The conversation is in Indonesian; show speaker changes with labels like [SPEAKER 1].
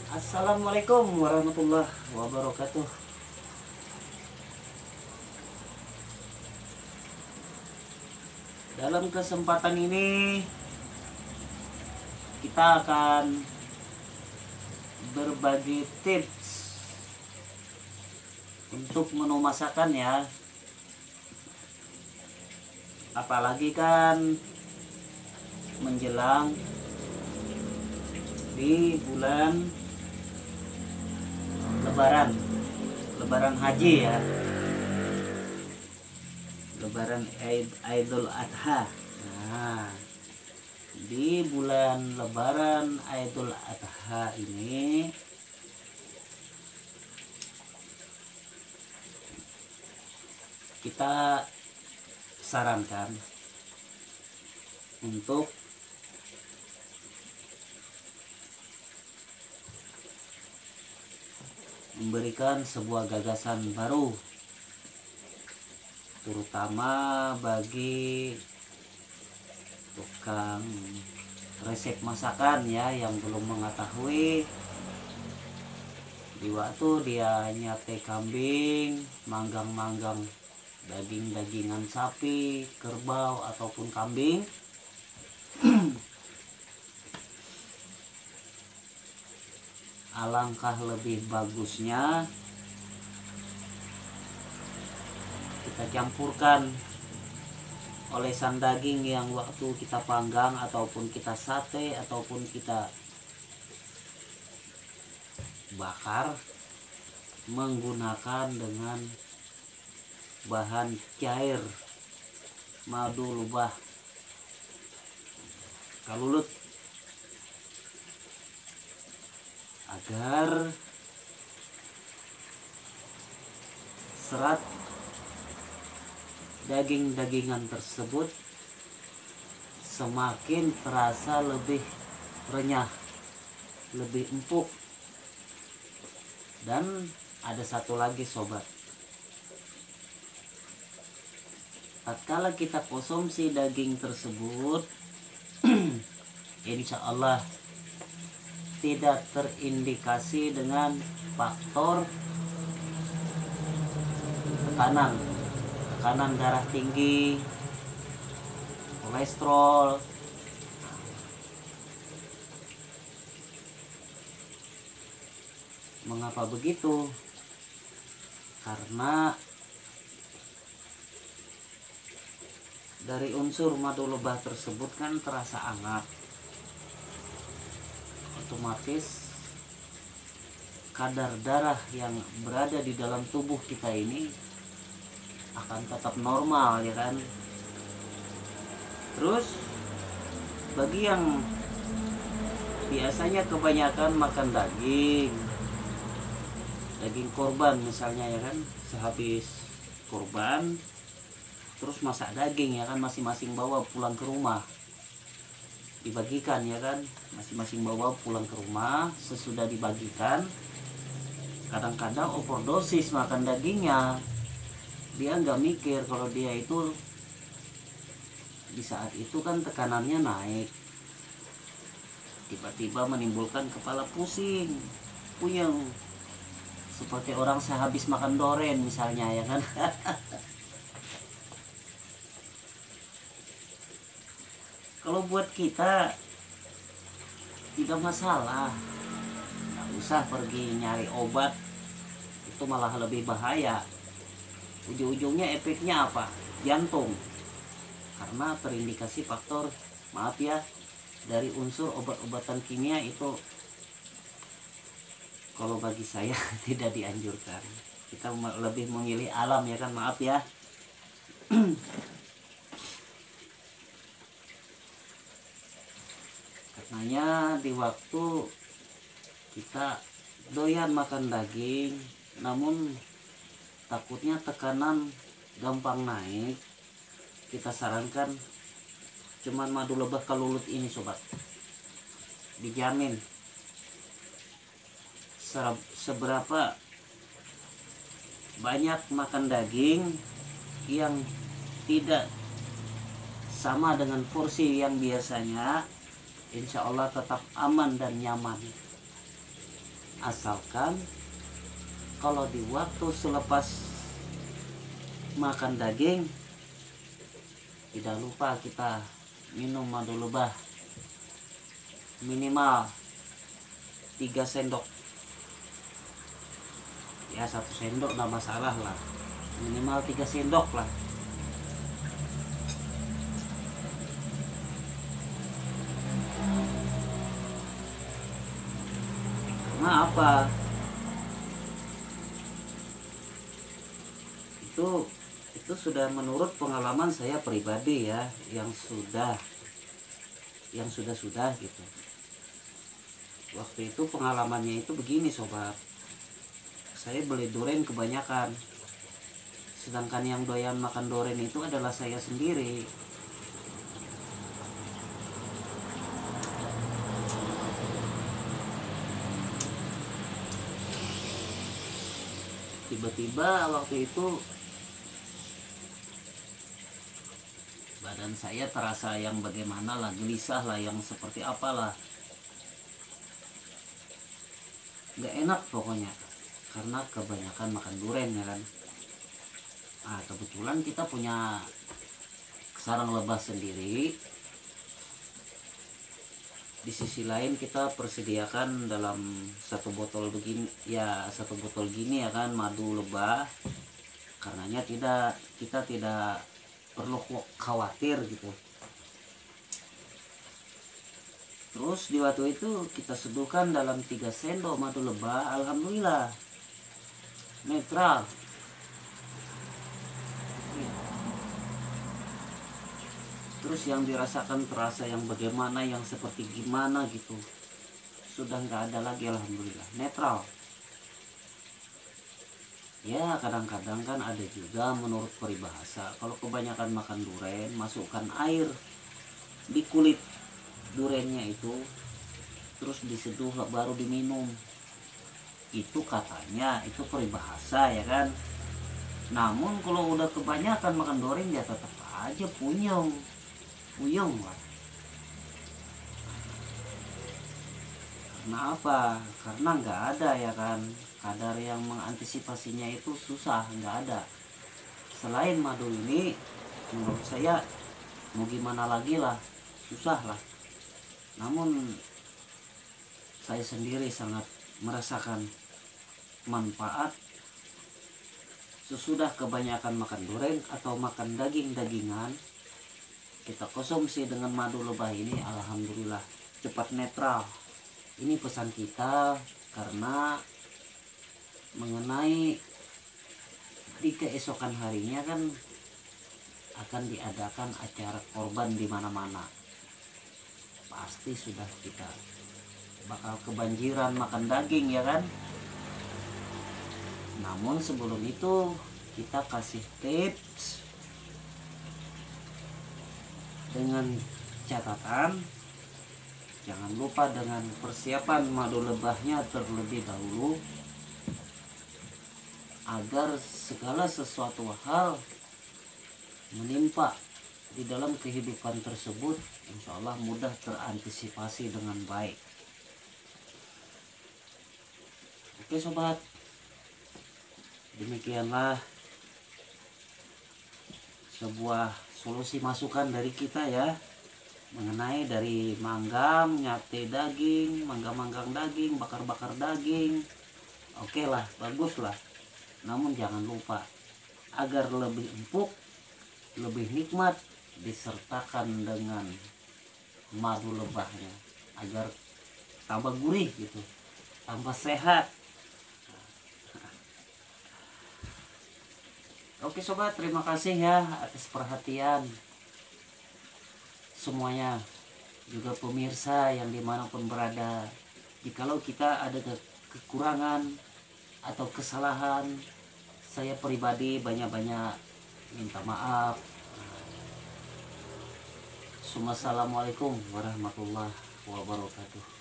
[SPEAKER 1] Assalamualaikum warahmatullahi wabarakatuh. Dalam kesempatan ini kita akan berbagi tips untuk menu masakan ya. Apalagi kan menjelang di bulan Lebaran haji ya. Lebaran Idul Adha. Nah, di bulan Lebaran Idul Adha ini kita sarankan untuk memberikan sebuah gagasan baru, terutama bagi tukang resep masakan ya yang belum mengetahui di waktu dia nyate kambing, manggang-manggang daging-dagingan sapi, kerbau ataupun kambing. Alangkah lebih bagusnya kita campurkan olesan daging yang waktu kita panggang ataupun kita sate ataupun kita bakar menggunakan dengan bahan cair madu lubah kalulut agar serat daging-dagingan tersebut semakin terasa lebih renyah, lebih empuk. Dan ada satu lagi sobat, tatkala kita konsumsi daging tersebut insya Allah tidak terindikasi dengan faktor tekanan darah tinggi, kolesterol. Mengapa begitu? Karena dari unsur madu lebah tersebut kan terasa hangat, otomatis kadar darah yang berada di dalam tubuh kita ini akan tetap normal ya kan. Terus bagi yang biasanya kebanyakan makan daging korban misalnya ya kan, sehabis kurban terus masak daging ya kan, masing-masing bawa pulang ke rumah, dibagikan ya kan, masing-masing bawa pulang ke rumah. Sesudah dibagikan kadang-kadang overdosis makan dagingnya, dia nggak mikir kalau dia itu di saat itu kan tekanannya naik, tiba-tiba menimbulkan kepala pusing, puyeng, seperti orang sehabis makan doren misalnya ya kan. Kalau buat kita tidak masalah, nggak usah pergi nyari obat, itu malah lebih bahaya. Ujung-ujungnya efeknya apa? Jantung, karena terindikasi faktor, maaf ya, dari unsur obat-obatan kimia itu kalau bagi saya tidak dianjurkan. Kita lebih memilih alam ya kan, maaf ya. Karenanya di waktu kita doyan makan daging namun takutnya tekanan gampang naik, kita sarankan cuman madu lebah kalulut ini sobat, dijamin seberapa banyak makan daging yang tidak sama dengan porsi yang biasanya, insya Allah tetap aman dan nyaman. Asalkan kalau di waktu selepas makan daging tidak lupa kita minum madu lebah minimal 3 sendok. Ya 1 sendok nggak masalah lah, minimal 3 sendok lah. Karena apa? Itu sudah menurut pengalaman saya pribadi ya, yang sudah gitu. Waktu itu pengalamannya itu begini sobat, saya beli durian kebanyakan, sedangkan yang doyan makan durian itu adalah saya sendiri. Tiba-tiba waktu itu badan saya terasa yang bagaimana lah, gelisah lah, yang seperti apalah, nggak enak pokoknya karena kebanyakan makan durian ya kan. Nah, kebetulan kita punya sarang lebah sendiri. Di sisi lain kita persediakan dalam satu botol begini ya, satu botol gini ya kan, madu lebah. Karenanya kita tidak perlu khawatir gitu. Terus di waktu itu kita seduhkan dalam 3 sendok madu lebah, alhamdulillah netral. Terus yang dirasakan terasa yang bagaimana, yang seperti gimana gitu, sudah nggak ada lagi, alhamdulillah netral. Ya kadang-kadang kan ada juga menurut peribahasa, kalau kebanyakan makan durian masukkan air di kulit duriannya itu, terus diseduh baru diminum. Itu katanya itu peribahasa ya kan. Namun kalau udah kebanyakan makan durian ya tetap aja puyeng lah. Karena apa? Karena nggak ada ya kan kadar yang mengantisipasinya, itu susah, nggak ada. Selain madu ini menurut saya mau gimana lagi lah, susah lah. Namun saya sendiri sangat merasakan manfaat sesudah kebanyakan makan durian atau makan daging-dagingan. Kita konsumsi dengan madu lebah ini, alhamdulillah cepat netral. Ini pesan kita karena mengenai di keesokan harinya kan akan diadakan acara korban di mana-mana. Pasti sudah kita bakal kebanjiran makan daging ya kan. Namun sebelum itu kita kasih tips dengan catatan, jangan lupa dengan persiapan madu lebahnya terlebih dahulu, agar segala sesuatu hal menimpa di dalam kehidupan tersebut insya Allah mudah terantisipasi dengan baik. Oke sobat, demikianlah sebuah solusi masukan dari kita ya, mengenai dari manggam, nyate daging, manggang daging, bakar daging. Oke lah, bagus lah. Namun jangan lupa agar lebih empuk, lebih nikmat, disertakan dengan madu lebahnya agar tambah gurih gitu, tambah sehat. Oke sobat, terima kasih ya atas perhatian semuanya, juga pemirsa yang dimanapun berada. Jikalau kita ada kekurangan atau kesalahan, saya pribadi banyak-banyak minta maaf. Assalamualaikum warahmatullahi wabarakatuh.